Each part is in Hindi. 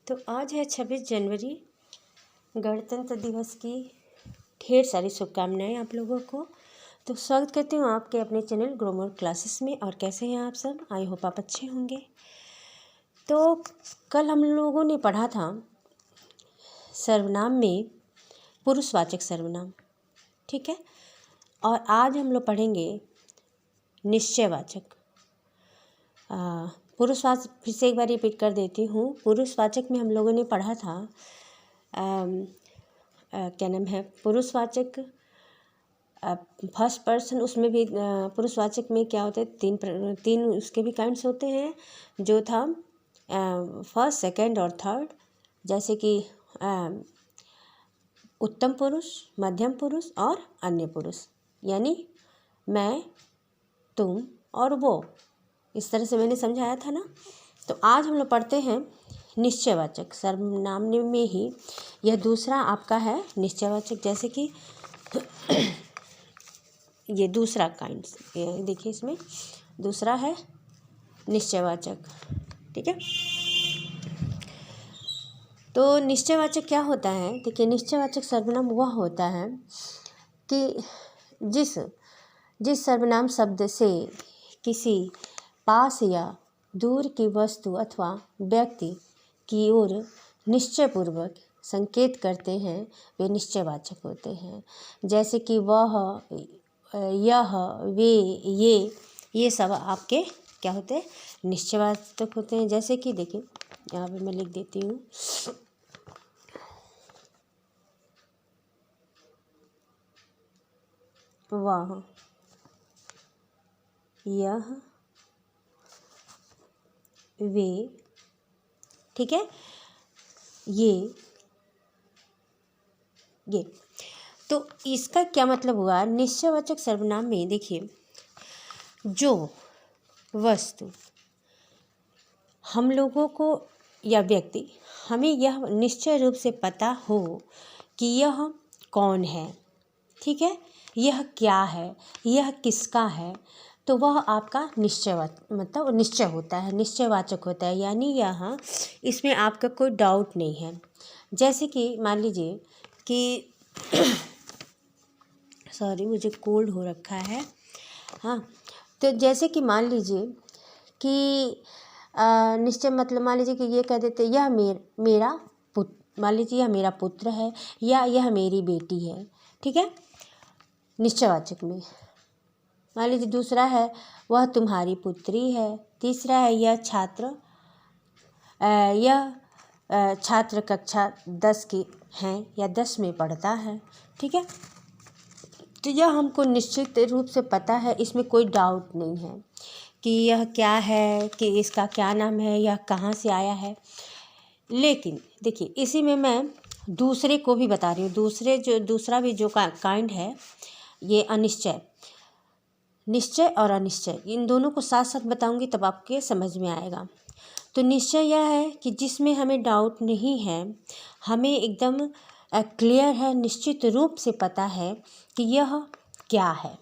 तो आज है 26 जनवरी, गणतंत्र दिवस की ढेर सारी शुभकामनाएं आप लोगों को। तो स्वागत करती हूँ आपके अपने चैनल ग्रो मोर क्लासेस में। और कैसे हैं आप सब? आई होप आप अच्छे होंगे। तो कल हम लोगों ने पढ़ा था सर्वनाम में पुरुषवाचक सर्वनाम, ठीक है। और आज हम लोग पढ़ेंगे निश्चयवाचक। पुरुषवाचक फिर से एक बार रिपीट कर देती हूँ। पुरुषवाचक में हम लोगों ने पढ़ा था क्या नाम है, पुरुषवाचक फर्स्ट पर्सन। उसमें भी पुरुषवाचक में क्या होता है, तीन उसके भी काइंड्स होते हैं, जो था फर्स्ट, सेकंड और थर्ड। जैसे कि उत्तम पुरुष, मध्यम पुरुष और अन्य पुरुष, यानी मैं, तुम और वो। इस तरह से मैंने समझाया था ना। तो आज हम लोग पढ़ते हैं निश्चयवाचक सर्वनाम में ही यह दूसरा आपका है निश्चयवाचक। जैसे कि ये दूसरा काइंड, देखिए इसमें दूसरा है निश्चयवाचक, ठीक है। तो निश्चयवाचक क्या होता है? देखिए, निश्चयवाचक सर्वनाम वह होता है कि जिस सर्वनाम शब्द से किसी पास या दूर की वस्तु अथवा व्यक्ति की ओर निश्चयपूर्वक संकेत करते हैं, वे निश्चयवाचक होते हैं। जैसे कि वह, यह, वे, ये सब आपके क्या होते हैं? निश्चयवाचक होते हैं। जैसे कि देखिए, यहाँ पे मैं लिख देती हूँ, वह, यह, वे, ठीक है, ये। तो इसका क्या मतलब हुआ? निश्चयवाचक सर्वनाम में देखिए, जो वस्तु हम लोगों को या व्यक्ति, हमें यह निश्चय रूप से पता हो कि यह कौन है, ठीक है, यह क्या है, यह किसका है, तो वह आपका मतलब निश्चय होता है, निश्चयवाचक होता है। यानी यहाँ इसमें आपका कोई डाउट नहीं है। जैसे कि मान लीजिए कि सॉरी, मुझे कोल्ड हो रखा है, हाँ। तो जैसे कि मान लीजिए कि निश्चय मतलब मान लीजिए कि ये कह देते, यह मेरा पुत्र, मान लीजिए यह मेरा पुत्र है या यह मेरी बेटी है, ठीक है, निश्चयवाचक में। मान लीजिए दूसरा है, वह तुम्हारी पुत्री है। तीसरा है, यह छात्र कक्षा 10 की हैं या 10 में पढ़ता है, ठीक है। तो यह हमको निश्चित रूप से पता है, इसमें कोई डाउट नहीं है कि यह क्या है, कि इसका क्या नाम है, यह कहाँ से आया है। लेकिन देखिए, इसी में मैं दूसरे को भी बता रही हूँ। दूसरा भी जो काइंड है, ये अनिश्चय, निश्चय और अनिश्चय, इन दोनों को साथ साथ बताऊंगी, तब आपके समझ में आएगा। तो निश्चय यह है कि जिसमें हमें डाउट नहीं है, हमें एकदम क्लियर है, निश्चित रूप से पता है कि यह क्या है,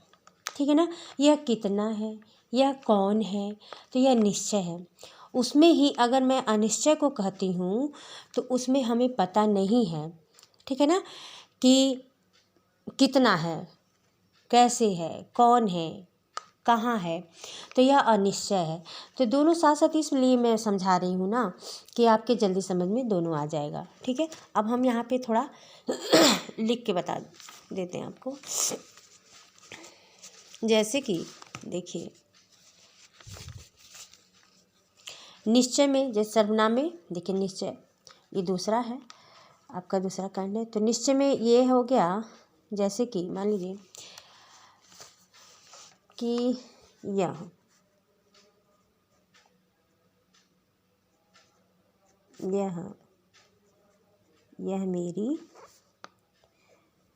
ठीक है ना, यह कितना है, यह कौन है, तो यह निश्चय है। उसमें ही अगर मैं अनिश्चय को कहती हूँ, तो उसमें हमें पता नहीं है, ठीक है ना, कि कितना है, कैसे है, कौन है, कहाँ है, तो यह अनिश्चय है। तो दोनों साथ साथ इसलिए मैं समझा रही हूँ ना, कि आपके जल्दी समझ में दोनों आ जाएगा, ठीक है। अब हम यहाँ पे थोड़ा लिख के बता देते हैं आपको। जैसे कि देखिए, निश्चय में, जैसे सर्वनाम में देखिए, निश्चय ये दूसरा है, आपका दूसरा कांड है। तो निश्चय में ये हो गया, जैसे कि मान लीजिए कि यह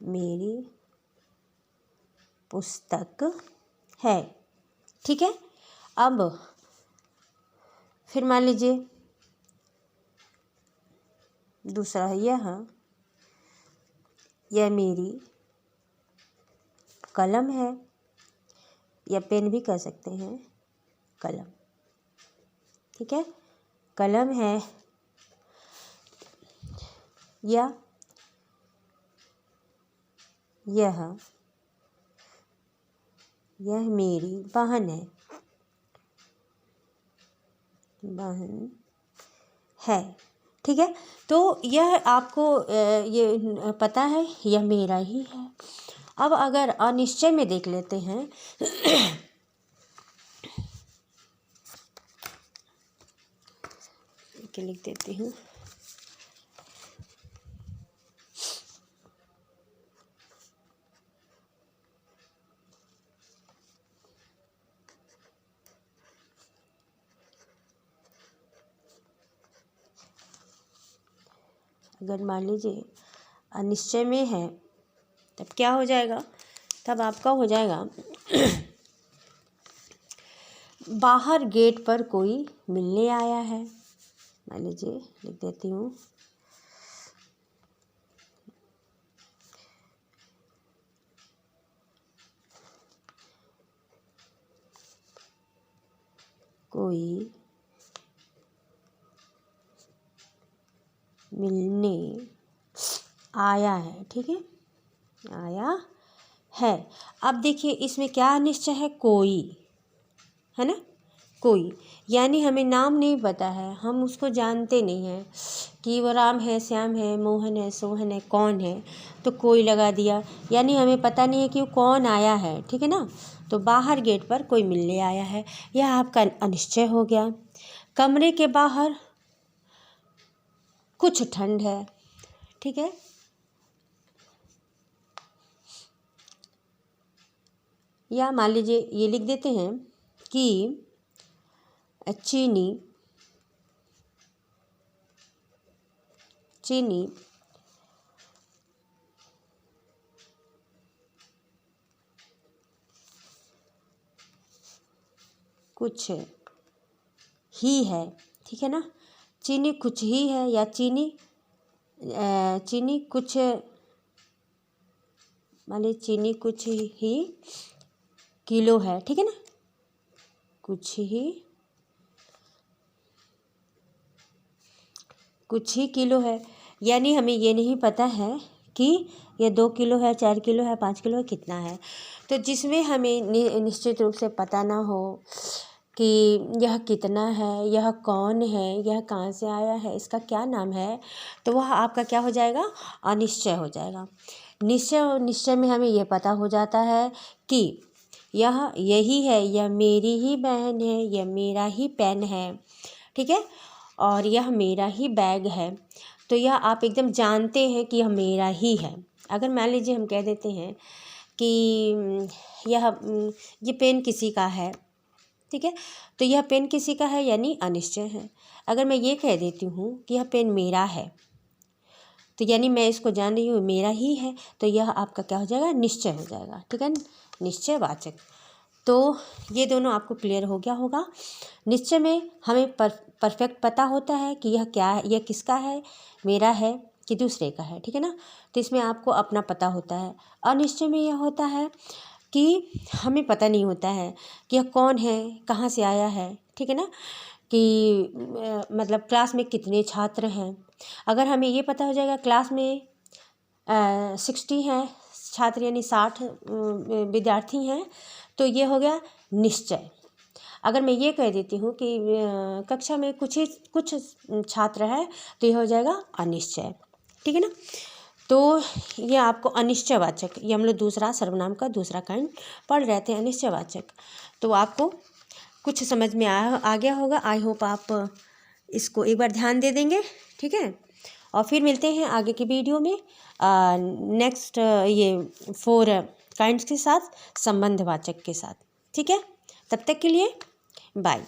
मेरी पुस्तक है, ठीक है। अब फिर मान लीजिए दूसरा है, यह मेरी कलम है, या पेन भी कह सकते हैं, कलम, ठीक है, कलम है, या यह मेरी बहन है। ठीक है, तो यह आपको ये पता है यह मेरा ही है। अब अगर अनिश्चय में देख लेते हैं के लिख देती हूँ। अगर मान लीजिए अनिश्चय में है तब क्या हो जाएगा, तब आपका हो जाएगा बाहर गेट पर कोई मिलने आया है। मान लीजिए लिख देती हूँ, कोई मिलने आया है। ठीक है, आया है। अब देखिए इसमें क्या निश्चय है, कोई है ना, कोई, यानी हमें नाम नहीं पता है, हम उसको जानते नहीं हैं कि वो राम है, श्याम है, मोहन है, सोहन है, कौन है, तो कोई लगा दिया, यानी हमें पता नहीं है कि वो कौन आया है। ठीक है ना, तो बाहर गेट पर कोई मिलने आया है, यह आपका अनिश्चय हो गया। कमरे के बाहर कुछ ठंड है। ठीक है, या मान लीजिए ये लिख देते हैं कि चीनी कुछ ही है। ठीक है ना, चीनी कुछ ही है, या चीनी कुछ, मान लीजिए चीनी कुछ ही किलो है। ठीक है ना, कुछ ही किलो है, यानी हमें ये नहीं पता है कि ये 2 किलो है, 4 किलो है, 5 किलो है, कितना है। तो जिसमें हमें निश्चित रूप से पता ना हो कि यह कितना है, यह कौन है, यह कहाँ से आया है, इसका क्या नाम है, तो वह आपका क्या हो जाएगा, अनिश्चय हो जाएगा। निश्चय में हमें यह पता हो जाता है कि यह यही है, यह मेरी ही बहन है, यह मेरा ही पेन है। ठीक है, और यह मेरा ही बैग है, तो यह आप एकदम जानते हैं कि यह मेरा ही है। अगर मान लीजिए हम कह देते हैं कि ये पेन किसी का है, ठीक है, तो यह पेन किसी का है यानी अनिश्चय है। अगर मैं ये कह देती हूँ कि यह पेन मेरा है, तो यानी मैं इसको जान रही हूँ मेरा ही है, तो यह आपका क्या हो जाएगा, निश्चय हो जाएगा। ठीक है, निश्चयवाचक। तो ये दोनों आपको क्लियर हो गया होगा। निश्चय में हमें परफेक्ट पता होता है कि यह क्या है, यह किसका है, मेरा है कि दूसरे का है। ठीक है ना, तो इसमें आपको अपना पता होता है। अनिश्चय में यह होता है कि हमें पता नहीं होता है कि यह कौन है, कहाँ से आया है। ठीक है ना, कि मतलब क्लास में कितने छात्र हैं। अगर हमें ये पता हो जाएगा क्लास में 60 हैं छात्र, यानी 60 विद्यार्थी हैं, तो ये हो गया निश्चय। अगर मैं ये कह देती हूँ कि कक्षा में कुछ छात्र हैं, तो ये हो जाएगा अनिश्चय। ठीक है ना, तो ये आपको अनिश्चयवाचक, ये हम लोग दूसरा सर्वनाम का दूसरा कांड पढ़ रहे थे, अनिश्चयवाचक। तो आपको कुछ समझ में आ गया होगा। आई होप आप इसको एक बार ध्यान दे देंगे। ठीक है, और फिर मिलते हैं आगे की वीडियो में नेक्स्ट ये 4 काइंड्स के साथ, संबंधवाचक के साथ। ठीक है, तब तक के लिए बाय।